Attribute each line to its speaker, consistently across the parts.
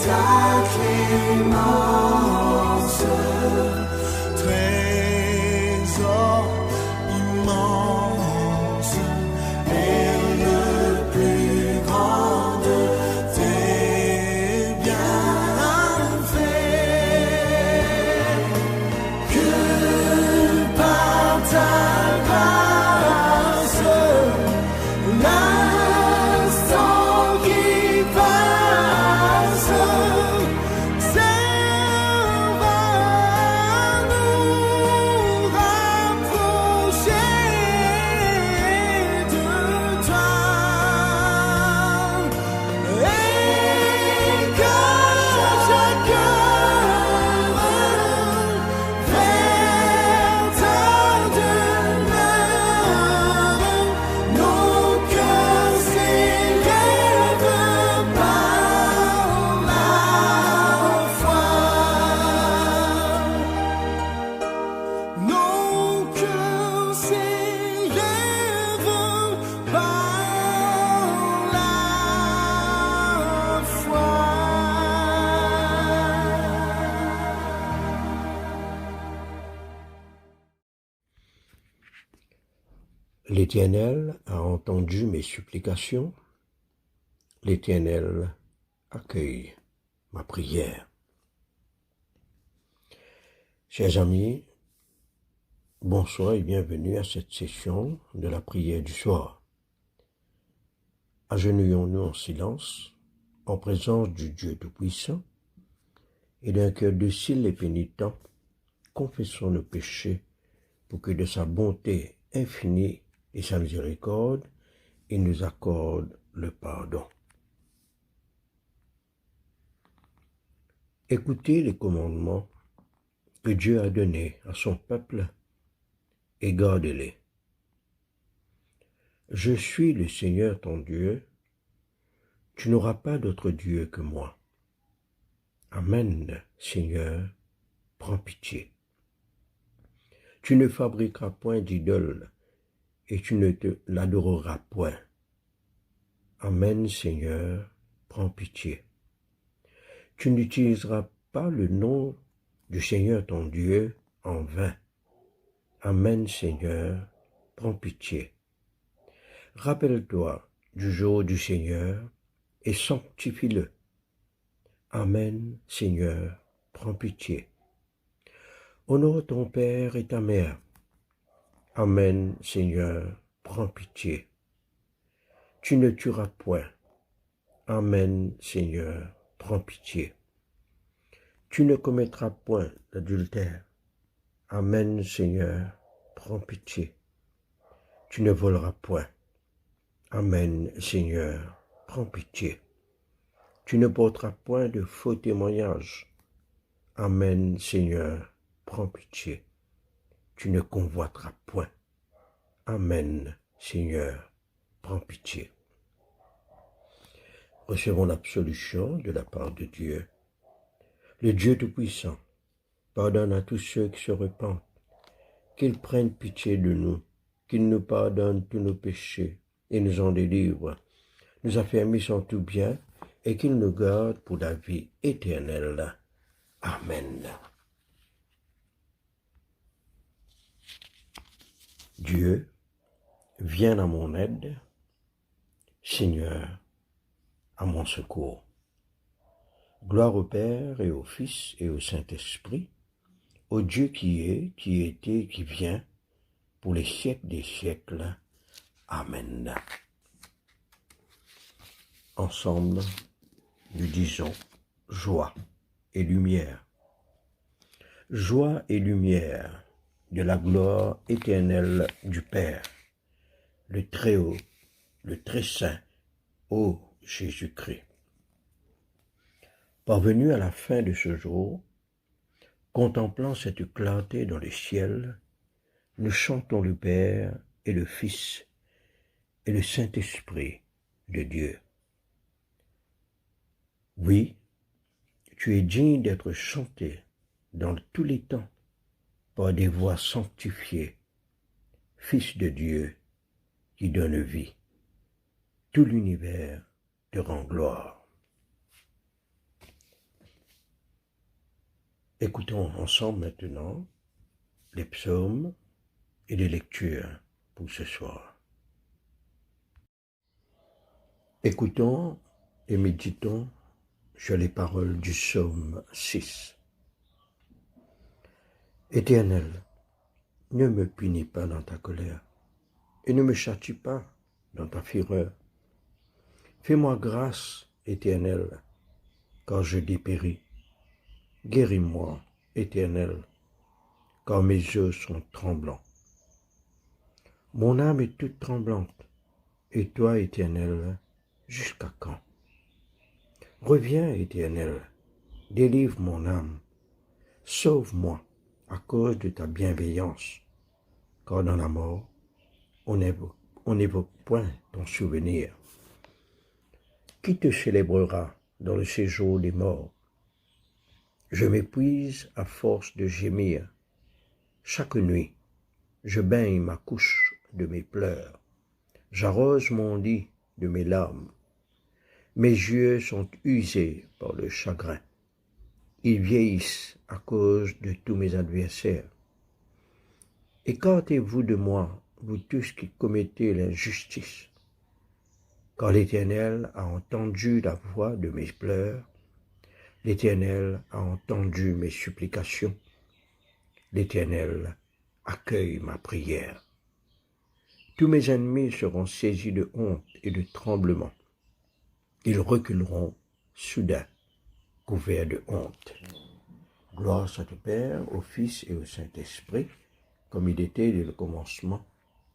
Speaker 1: ta clémence, trésor immense, et le plus grand de tes bienfaits, que par ta grâce, l'instant qui passe serve à nous rapprocher de toi, et que chaque heure vers ta demeure, nos cœurs s'élèvent par la foi. Nos cœurs s'élèvent par la foi.
Speaker 2: L'Éternel a entendu mes supplications. L'Éternel accueille ma prière. Chers amis, bonsoir et bienvenue à cette session de la prière du soir. Agenouillons-nous en silence, en présence du Dieu Tout-Puissant, et d'un cœur docile et pénitent, confessons nos péchés pour que de sa bonté infinie et sa miséricorde, il nous accorde le pardon. Écoutez les commandements que Dieu a donnés à son peuple et gardez-les. Je suis le Seigneur ton Dieu, tu n'auras pas d'autre Dieu que moi. Amen, Seigneur, prends pitié. Tu ne fabriqueras point d'idole et tu ne te l'adoreras point. Amen, Seigneur, prends pitié. Tu n'utiliseras pas le nom du Seigneur ton Dieu en vain. Amen, Seigneur, prends pitié. Rappelle-toi du jour du Seigneur et sanctifie-le. Amen, Seigneur, prends pitié. Honore ton père et ta mère. Amen, Seigneur, prends pitié. Tu ne tueras point. Amen, Seigneur, prends pitié. Tu ne commettras point d'adultère. Amen, Seigneur, prends pitié. Tu ne voleras point. Amen, Seigneur, prends pitié. Tu ne porteras point de faux témoignages. Amen, Seigneur, prends pitié. Tu ne convoiteras point. Amen, Seigneur, prends pitié. Recevons l'absolution de la part de Dieu. Le Dieu Tout-Puissant pardonne à tous ceux qui se repentent, qu'il prenne pitié de nous, qu'il nous pardonne tous nos péchés et nous en délivre, nous affermisse en tout bien et qu'il nous garde pour la vie éternelle. Amen. Dieu, viens à mon aide. Seigneur, à mon secours. Gloire au Père et au Fils et au Saint-Esprit, au Dieu qui est, qui était, qui vient, pour les siècles des siècles. Amen. Ensemble, nous disons joie et lumière. Joie et lumière de la gloire éternelle du Père, le Très-Haut, le Très-Saint, ô Jésus-Christ. Parvenu à la fin de ce jour, contemplant cette clarté dans le ciel, nous chantons le Père et le Fils et le Saint-Esprit de Dieu. Oui, tu es digne d'être chanté dans tous les temps par des voix sanctifiées, Fils de Dieu qui donne vie. Tout l'univers te rend gloire. Écoutons ensemble maintenant les psaumes et les lectures pour ce soir. Écoutons et méditons sur les paroles du psaume 6. Éternel, ne me punis pas dans ta colère et ne me châtie pas dans ta fureur. Fais-moi grâce, Éternel, car je dépéris. Guéris-moi, Éternel, car mes os sont tremblants. Mon âme est toute tremblante, et toi, Éternel, jusqu'à quand? Reviens, Éternel, délivre mon âme, sauve-moi à cause de ta bienveillance, car dans la mort, on n'évoque point ton souvenir. Qui te célébrera dans le séjour des morts? Je m'épuise à force de gémir. Chaque nuit, je baigne ma couche de mes pleurs. J'arrose mon lit de mes larmes. Mes yeux sont usés par le chagrin. Ils vieillissent à cause de tous mes adversaires. Écartez-vous de moi, vous tous qui commettez l'injustice. Car l'Éternel a entendu la voix de mes pleurs, l'Éternel a entendu mes supplications, l'Éternel accueille ma prière. Tous mes ennemis seront saisis de honte et de tremblement. Ils reculeront soudain, couverts de honte. Gloire soit au Père, au Fils et au Saint-Esprit, comme il était dès le commencement,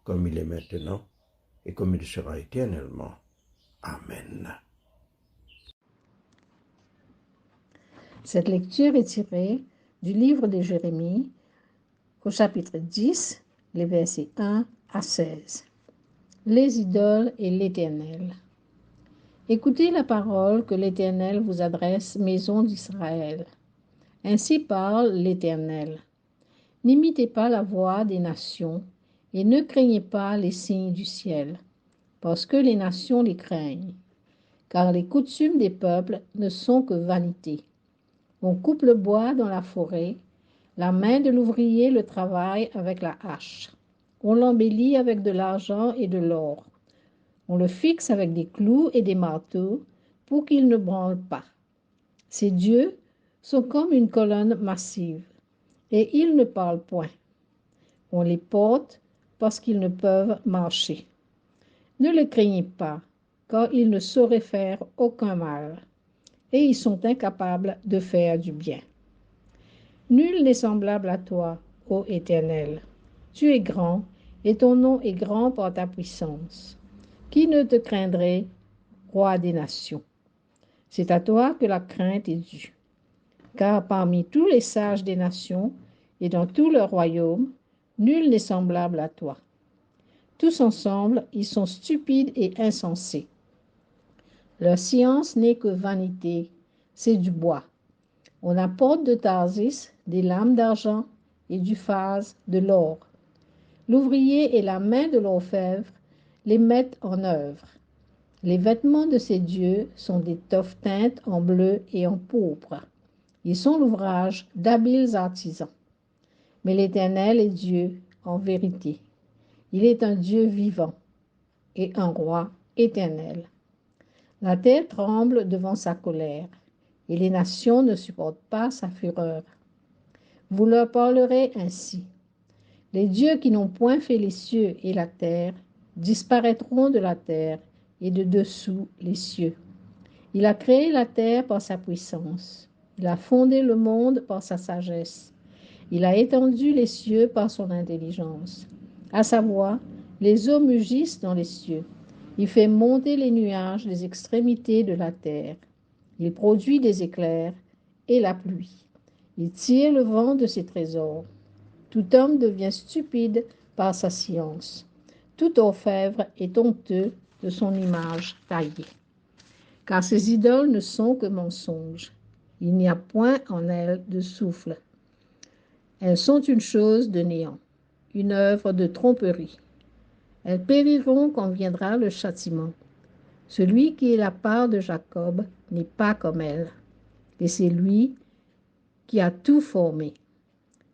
Speaker 2: comme il est maintenant, et comme il sera éternellement. Amen.
Speaker 3: Cette lecture est tirée du livre de Jérémie, au chapitre 10, les versets 1 à 16. Les idoles et l'Éternel. Écoutez la parole que l'Éternel vous adresse, maison d'Israël. Ainsi parle l'Éternel. N'imitez pas la voix des nations et ne craignez pas les signes du ciel, parce que les nations les craignent. Car les coutumes des peuples ne sont que vanité. On coupe le bois dans la forêt, la main de l'ouvrier le travaille avec la hache. On l'embellit avec de l'argent et de l'or. On le fixe avec des clous et des marteaux pour qu'il ne branle pas. Ces dieux sont comme une colonne massive, et ils ne parlent point. On les porte parce qu'ils ne peuvent marcher. Ne les craignez pas, car ils ne sauraient faire aucun mal, et ils sont incapables de faire du bien. Nul n'est semblable à toi, ô Éternel. Tu es grand, et ton nom est grand par ta puissance. Qui ne te craindrait, roi des nations? C'est à toi que la crainte est due. Car parmi tous les sages des nations, et dans tout leur royaume, nul n'est semblable à toi. Tous ensemble, ils sont stupides et insensés. Leur science n'est que vanité, c'est du bois. On apporte de Tarsis des lames d'argent et du phase de l'or. L'ouvrier et la main de l'orfèvre les mettent en œuvre. Les vêtements de ces dieux sont d'étoffes teintes en bleu et en pourpre. Ils sont l'ouvrage d'habiles artisans. Mais l'Éternel est Dieu en vérité. Il est un Dieu vivant et un roi éternel. La terre tremble devant sa colère, et les nations ne supportent pas sa fureur. Vous leur parlerez ainsi. Les dieux qui n'ont point fait les cieux et la terre disparaîtront de la terre et de dessous les cieux. Il a créé la terre par sa puissance. Il a fondé le monde par sa sagesse. Il a étendu les cieux par son intelligence. À sa voix, les eaux mugissent dans les cieux. Il fait monter les nuages des extrémités de la terre. Il produit des éclairs et la pluie. Il tire le vent de ses trésors. Tout homme devient stupide par sa science. Tout orfèvre est honteux de son image taillée. Car ces idoles ne sont que mensonges. Il n'y a point en elles de souffle. Elles sont une chose de néant, une œuvre de tromperie. Elles périront quand viendra le châtiment. Celui qui est la part de Jacob n'est pas comme elle. Et c'est lui qui a tout formé.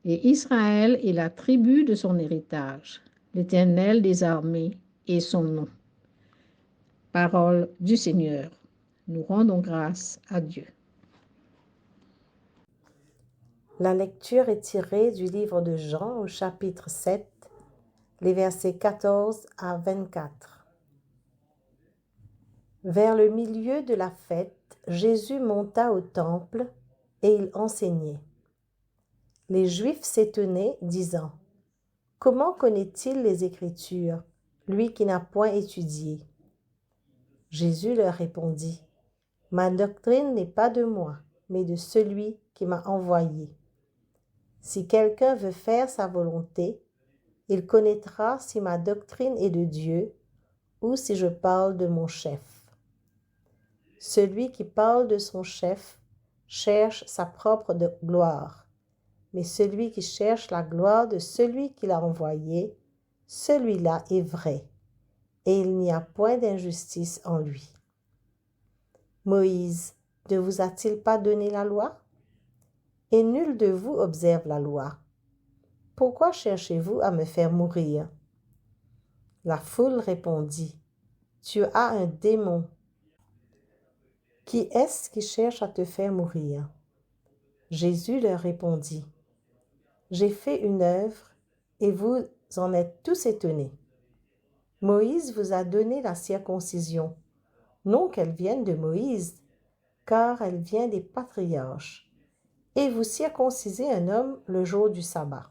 Speaker 3: Et Israël est la tribu de son héritage, l'Éternel des armées est son nom. Parole du Seigneur. Nous rendons grâce à Dieu.
Speaker 4: La lecture est tirée du livre de Jean au chapitre 7, les versets 14 à 24. Vers le milieu de la fête, Jésus monta au temple et il enseignait. Les Juifs s'étonnaient, disant : « Comment connaît-il les Écritures, lui qui n'a point étudié ?» Jésus leur répondit : « Ma doctrine n'est pas de moi, mais de celui qui m'a envoyé. Si quelqu'un veut faire sa volonté, il connaîtra si ma doctrine est de Dieu ou si je parle de mon chef. Celui qui parle de son chef cherche sa propre gloire, mais celui qui cherche la gloire de celui qui l'a envoyé, celui-là est vrai, et il n'y a point d'injustice en lui. Moïse ne vous a-t-il pas donné la loi ? Et nul de vous observe la loi. Pourquoi cherchez-vous à me faire mourir ? » La foule répondit : « Tu as un démon. Qui est-ce qui cherche à te faire mourir ?» Jésus leur répondit : « J'ai fait une œuvre et vous en êtes tous étonnés. Moïse vous a donné la circoncision, non qu'elle vienne de Moïse, car elle vient des patriarches. Et vous circoncisez un homme le jour du sabbat.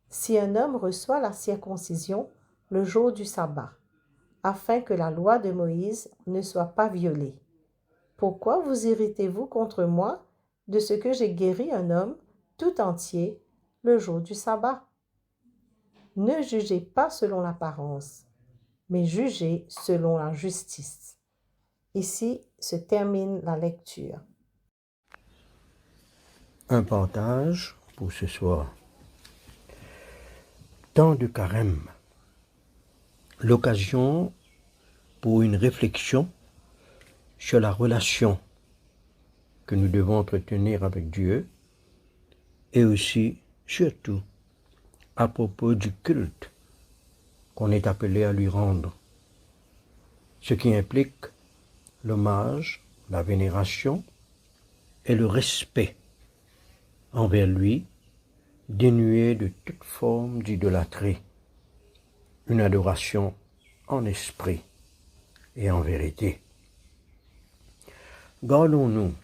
Speaker 4: Si un homme reçoit la circoncision le jour du sabbat, afin que la loi de Moïse ne soit pas violée, pourquoi vous irritez-vous contre moi de ce que j'ai guéri un homme tout entier le jour du sabbat ? Ne jugez pas selon l'apparence, mais jugez selon la justice. » Ici se termine la lecture.
Speaker 2: Un partage pour ce soir. Temps de carême. L'occasion pour une réflexion sur la relation que nous devons entretenir avec Dieu et aussi, surtout, à propos du culte qu'on est appelé à lui rendre, ce qui implique l'hommage, la vénération et le respect envers lui, dénué de toute forme d'idolâtrie, une adoration en esprit et en vérité. Gardons-nous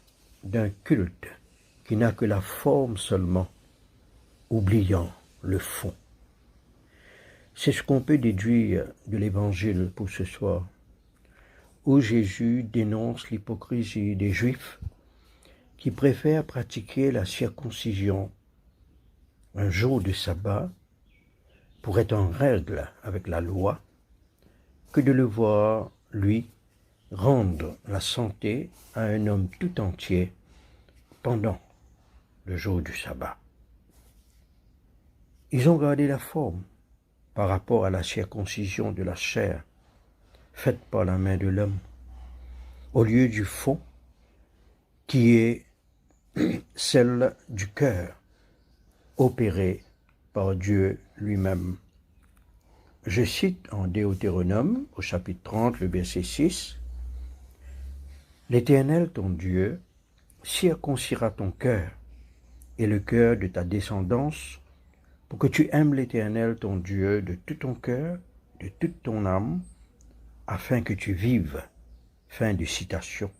Speaker 2: d'un culte qui n'a que la forme seulement, oubliant le fond. C'est ce qu'on peut déduire de l'Évangile pour ce soir, où Jésus dénonce l'hypocrisie des Juifs qui préfèrent pratiquer la circoncision un jour de sabbat pour être en règle avec la loi, que de le voir, lui, rendre la santé à un homme tout entier pendant le jour du sabbat. Ils ont gardé la forme par rapport à la circoncision de la chair faite par la main de l'homme, au lieu du fond qui est celle du cœur, opérée par Dieu lui-même. Je cite en Deutéronome, au chapitre 30, le verset 6, « L'Éternel, ton Dieu, circoncira ton cœur et le cœur de ta descendance, pour que tu aimes l'Éternel, ton Dieu, de tout ton cœur, de toute ton âme, afin que tu vives. » Fin de citation.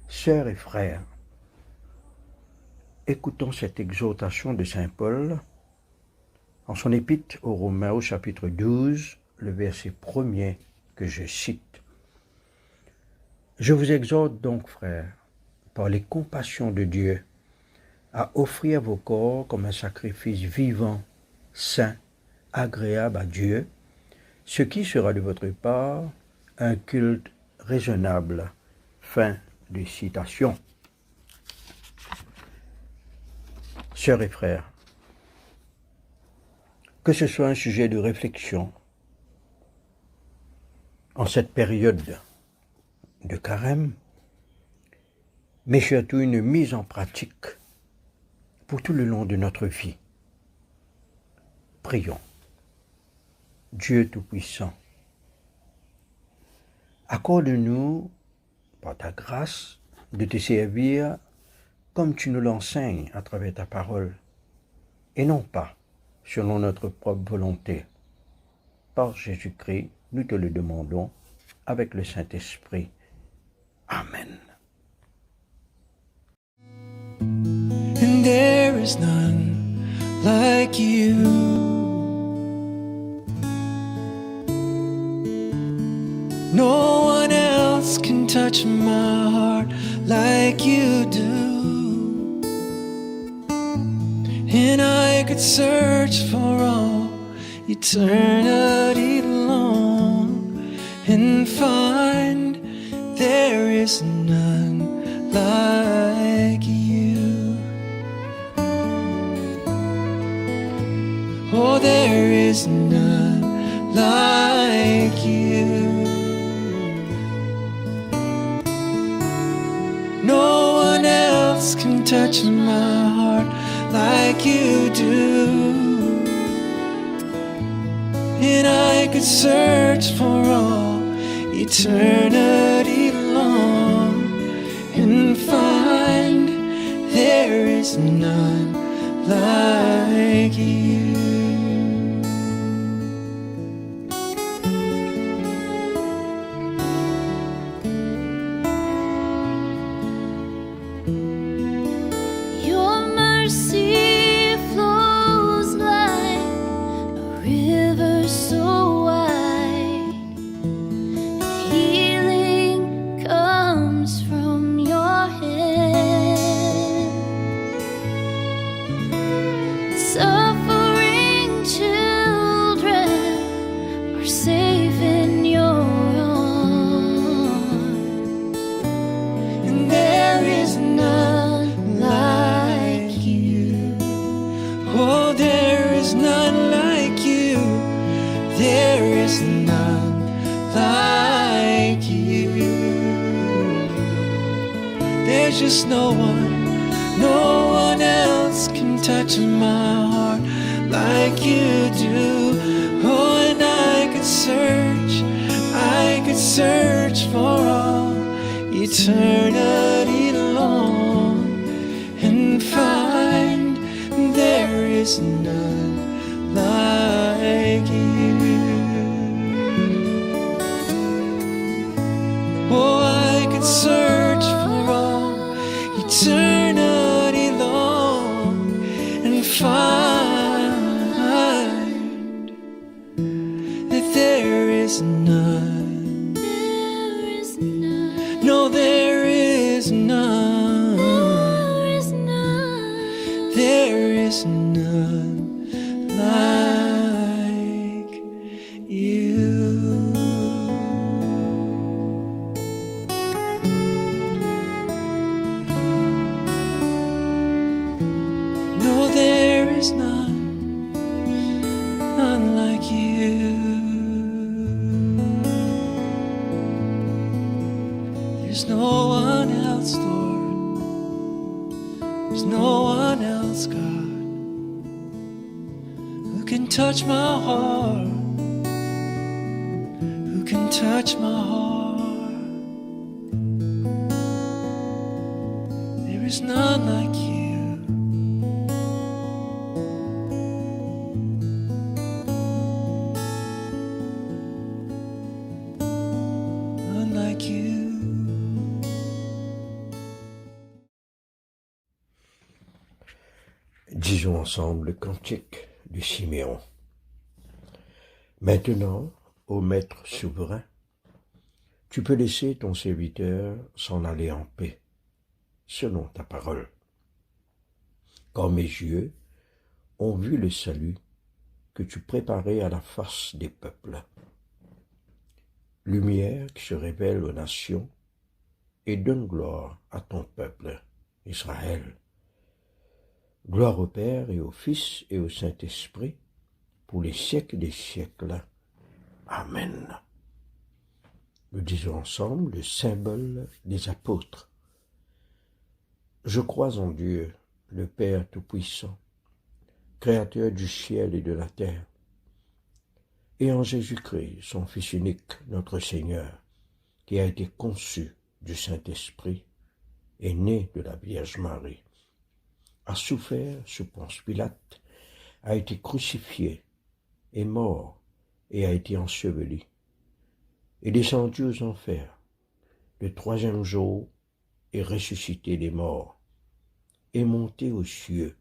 Speaker 2: Sœurs et frères, écoutons cette exhortation de saint Paul en son épître aux Romains au chapitre 12, le verset 1er que je cite. « Je vous exhorte donc, frères, par les compassions de Dieu, à offrir vos corps comme un sacrifice vivant, saint, agréable à Dieu, ce qui sera de votre part un culte raisonnable. » Fin de citation. Sœurs et frères, que ce soit un sujet de réflexion en cette période de carême, mais surtout une mise en pratique pour tout le long de notre vie. Prions. Dieu Tout-Puissant, accorde-nous, par ta grâce, de te servir comme tu nous l'enseignes à travers ta parole, et non pas selon notre propre volonté. Par Jésus-Christ, nous te le demandons avec le Saint-Esprit. Amen.
Speaker 1: And there is none like you. No one else can touch my heart like you do. And I could search for all eternity long and find there is none like you. Oh, there is none like you. No one else can touch my heart like you do. And I could search for all eternity long and find there is none like you.
Speaker 5: Your mercy flows like a river so wide. Healing comes from your hand. Suffering children are safe in your arms.
Speaker 1: And there is none like you. Oh, there is none like you. There is none like you. There's just no one else can touch my heart like you do. Oh, and I could search for all eternity long and find there is none like you. Oh, I could search for all eternity long and find that there is none.
Speaker 5: There is none.
Speaker 1: No, there is none.
Speaker 5: There is none.
Speaker 1: There is none like you. No, there is none like you. There's no one else, Lord. There's no one else, God, who can touch my heart, who can touch my heart. There is none like you. None like you.
Speaker 2: Disons ensemble le cantique du Siméon. Maintenant, ô Maître souverain, tu peux laisser ton serviteur s'en aller en paix, selon ta parole. Quand mes yeux ont vu le salut que tu préparais à la face des peuples, lumière qui se révèle aux nations et donne gloire à ton peuple, Israël. Gloire au Père et au Fils et au Saint-Esprit, pour les siècles des siècles. Amen. Nous disons ensemble le symbole des apôtres. Je crois en Dieu, le Père Tout-Puissant, Créateur du ciel et de la terre, et en Jésus-Christ, son Fils unique, notre Seigneur, qui a été conçu du Saint-Esprit, est né de la Vierge Marie, a souffert sous Ponce Pilate, a été crucifié, est mort et a été enseveli, est descendu aux enfers, le troisième jour est ressuscité des morts, est monté aux cieux,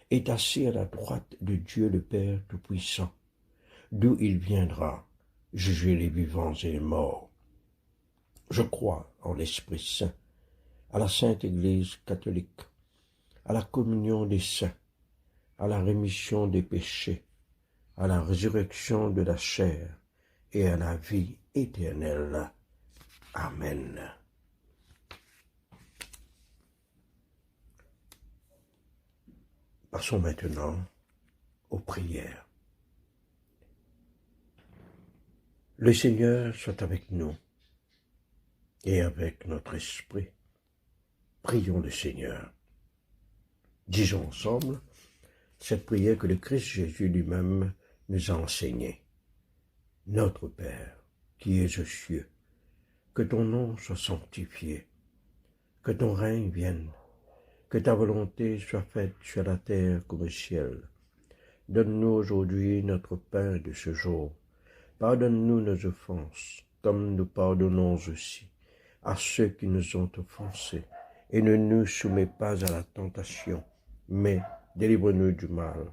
Speaker 2: est assis à la droite de Dieu le Père Tout-Puissant, d'où il viendra juger les vivants et les morts. Je crois en l'Esprit Saint, à la Sainte Église catholique, à la communion des saints, à la rémission des péchés, à la résurrection de la chair et à la vie éternelle. Amen. Passons maintenant aux prières. Le Seigneur soit avec nous et avec notre esprit. Prions le Seigneur. Disons ensemble cette prière que le Christ Jésus lui-même nous a enseignée. Notre Père, qui es aux cieux, que ton nom soit sanctifié, que ton règne vienne, que ta volonté soit faite sur la terre comme au ciel. Donne-nous aujourd'hui notre pain de ce jour. Pardonne-nous nos offenses, comme nous pardonnons aussi à ceux qui nous ont offensés. Et ne nous soumets pas à la tentation, mais délivre-nous du mal,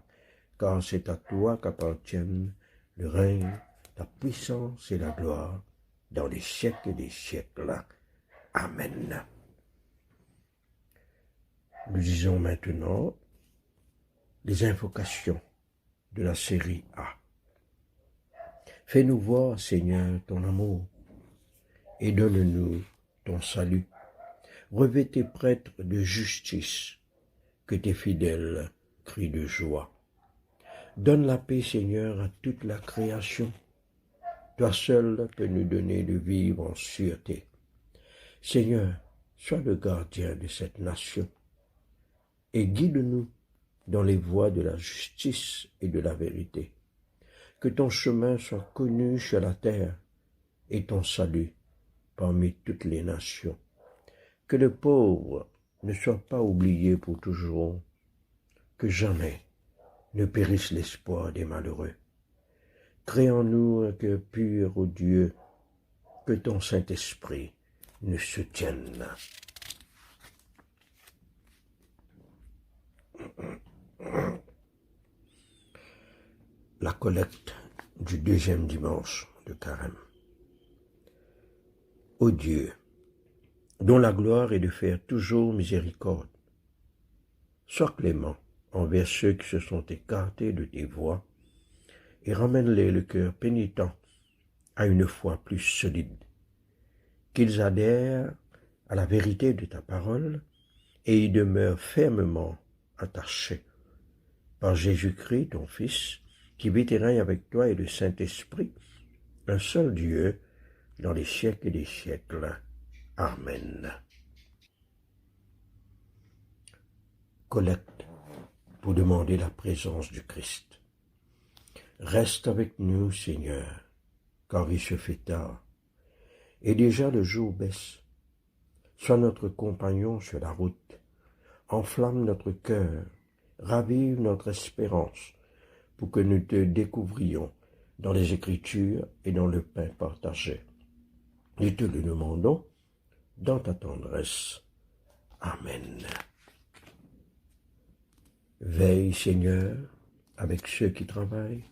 Speaker 2: car c'est à toi qu'appartiennent le règne, la puissance et la gloire, dans les siècles des siècles. Amen. Nous disons maintenant les invocations de la série A. Fais-nous voir, Seigneur, ton amour, et donne-nous ton salut. Revêt tes prêtres de justice, que tes fidèles crient de joie. Donne la paix, Seigneur, à toute la création. Toi seul peux nous donner de vivre en sûreté. Seigneur, sois le gardien de cette nation et guide-nous dans les voies de la justice et de la vérité. Que ton chemin soit connu sur la terre et ton salut parmi toutes les nations. Que le pauvre ne soit pas oublié pour toujours, que jamais ne périsse l'espoir des malheureux. Crée en nous un cœur pur, ô Dieu, que ton Saint-Esprit nous soutienne. La collecte du deuxième dimanche de Carême. Ô Dieu, dont la gloire est de faire toujours miséricorde, sois clément envers ceux qui se sont écartés de tes voies et ramène-les le cœur pénitent à une foi plus solide, qu'ils adhèrent à la vérité de ta parole et y demeurent fermement attachés. Par Jésus-Christ, ton Fils, qui vit et règne avec toi et le Saint-Esprit, un seul Dieu, dans les siècles des siècles. Amen. Collecte pour demander la présence du Christ. Reste avec nous, Seigneur, car il se fait tard, et déjà le jour baisse. Sois notre compagnon sur la route, enflamme notre cœur, ravive notre espérance, pour que nous te découvrions dans les Écritures et dans le pain partagé. Nous te le demandons dans ta tendresse. Amen. Veille, Seigneur, avec ceux qui travaillent,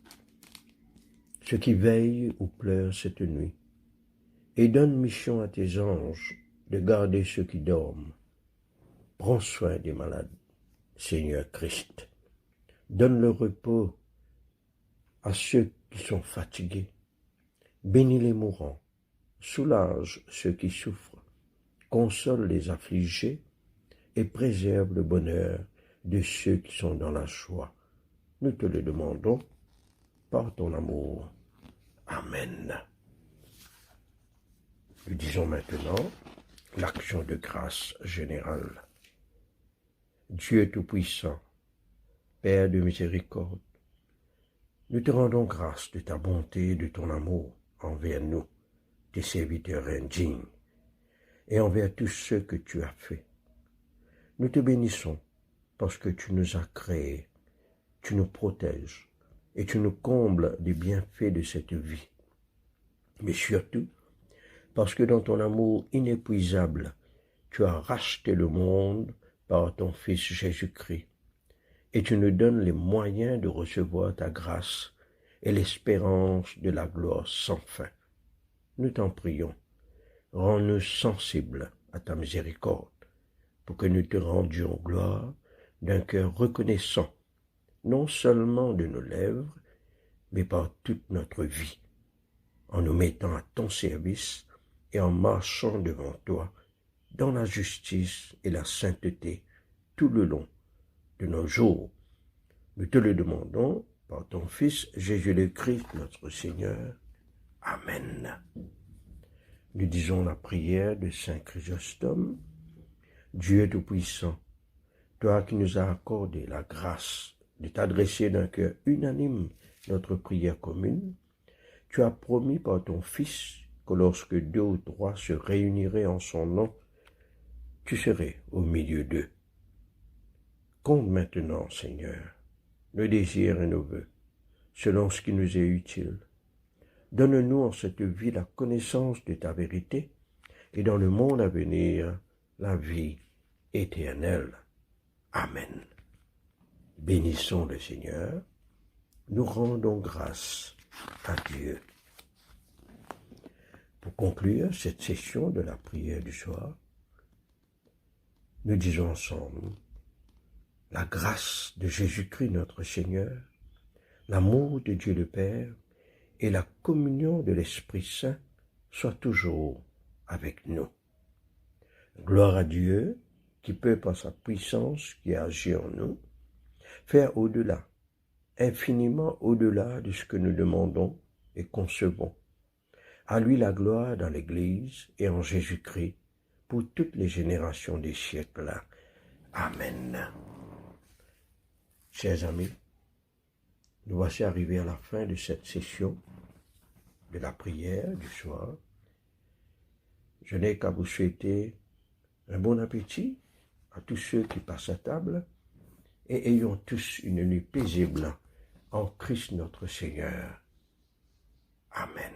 Speaker 2: ceux qui veillent ou pleurent cette nuit, et donne mission à tes anges de garder ceux qui dorment. Prends soin des malades, Seigneur Christ. Donne le repos à ceux qui sont fatigués. Bénis les mourants, soulage ceux qui souffrent, console les affligés et préserve le bonheur de ceux qui sont dans la joie. Nous te le demandons par ton amour. Amen. Nous disons maintenant l'action de grâce générale. Dieu Tout-Puissant, Père de miséricorde, nous te rendons grâce de ta bonté et de ton amour envers nous, tes serviteurs indignes, et envers tous ceux que tu as faits. Nous te bénissons parce que tu nous as créés, tu nous protèges et tu nous combles des bienfaits de cette vie. Mais surtout, parce que dans ton amour inépuisable, tu as racheté le monde par ton Fils Jésus-Christ, et tu nous donnes les moyens de recevoir ta grâce et l'espérance de la gloire sans fin. Nous t'en prions, rends-nous sensibles à ta miséricorde, pour que nous te rendions gloire d'un cœur reconnaissant, non seulement de nos lèvres, mais par toute notre vie, en nous mettant à ton service et en marchant devant toi dans la justice et la sainteté tout le long de nos jours. Nous te le demandons par ton Fils Jésus le Christ, notre Seigneur. Amen. Nous disons la prière de Saint Chrysostome. Dieu Tout-Puissant, toi qui nous as accordé la grâce de t'adresser d'un cœur unanime notre prière commune, tu as promis par ton Fils que lorsque 2 ou 3 se réuniraient en son nom, tu serais au milieu d'eux. Compte maintenant, Seigneur, nos désirs et nos vœux, selon ce qui nous est utile. Donne-nous en cette vie la connaissance de ta vérité et dans le monde à venir, la vie éternelle. Amen. Bénissons le Seigneur, nous rendons grâce à Dieu. Pour conclure cette session de la prière du soir, nous disons ensemble: la grâce de Jésus-Christ notre Seigneur, l'amour de Dieu le Père et la communion de l'Esprit Saint soient toujours avec nous. Gloire à Dieu qui peut, par sa puissance qui agit en nous, faire au-delà, infiniment au-delà de ce que nous demandons et concevons. À lui la gloire dans l'Église et en Jésus-Christ pour toutes les générations des siècles. Amen. Chers amis, nous voici arrivés à la fin de cette session de la prière du soir. Je n'ai qu'à vous souhaiter un bon appétit à tous ceux qui passent à table et ayons tous une nuit paisible en Christ notre Seigneur. Amen.